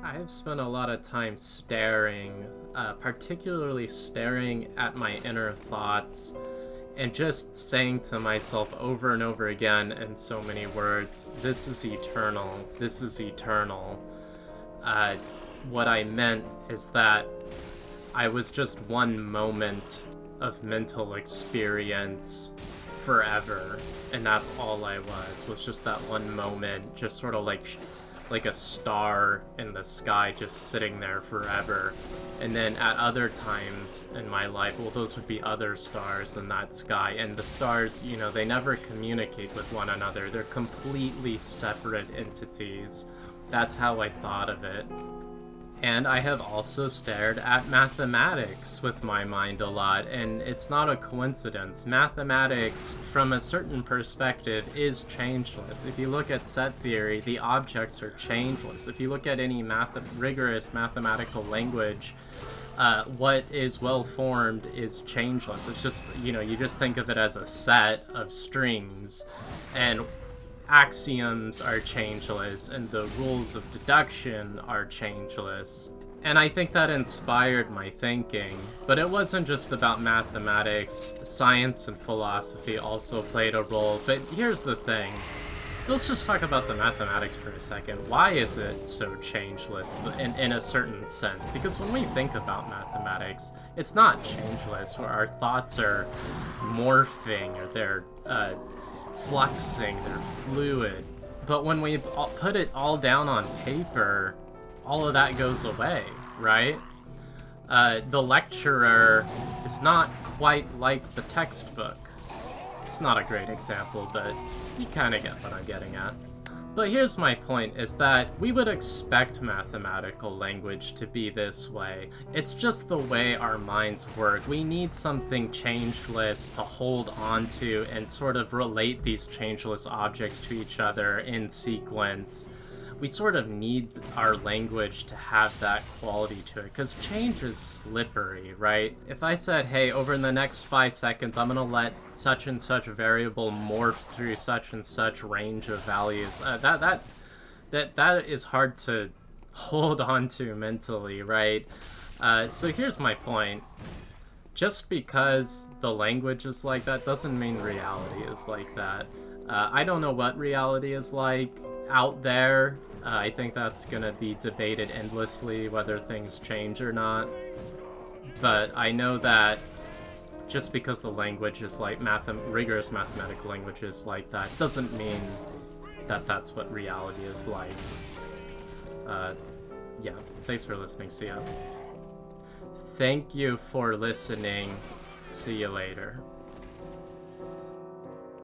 I've spent a lot of time staring, particularly staring at my inner thoughts and just saying to myself over and over again in so many words, this is eternal, this is eternal. Uh, what I meant is that I was just one moment of mental experience forever, and that's all I was just that one moment, just sort of like a star in the sky just sitting there forever. And then at other times in my life, well, those would be other stars in that sky. And the stars, they never communicate with one another. They're completely separate entities. That's how I thought of it. And I have also stared at mathematics with my mind a lot, and it's not a coincidence. Mathematics, from a certain perspective, is changeless. If you look at set theory, the objects are changeless. If you look at any rigorous mathematical language, what is well formed is changeless. It's just, you just think of it as a set of strings, and axioms are changeless, and the rules of deduction are changeless. And I think that inspired my thinking. But it wasn't just about mathematics. Science and philosophy also played a role. But here's the thing. Let's just talk about the mathematics for a second. Why is it so changeless in a certain sense? Because when we think about mathematics, it's not changeless, where our thoughts are morphing, or they're fluxing, they're fluid. But when we put it all down on paper, all of that goes away, right? The lecturer is not quite like the textbook. It's not a great example, but you kind of get what I'm getting at. But here's my point, is that we would expect mathematical language to be this way. It's just the way our minds work. We need something changeless to hold on to and sort of relate these changeless objects to each other in sequence. We sort of need our language to have that quality to it, because change is slippery, right? If I said, hey, over in the next 5 seconds, I'm gonna let such and such variable morph through such and such range of values, that is hard to hold on to mentally, right? So here's my point. Just because the language is like that doesn't mean reality is like that. I don't know what reality is like out there. I think that's gonna be debated endlessly, whether things change or not. But I know that just because the language is like rigorous mathematical language is like that, doesn't mean that that's what reality is like. Yeah, thanks for listening. See ya. Thank you for listening. See you later.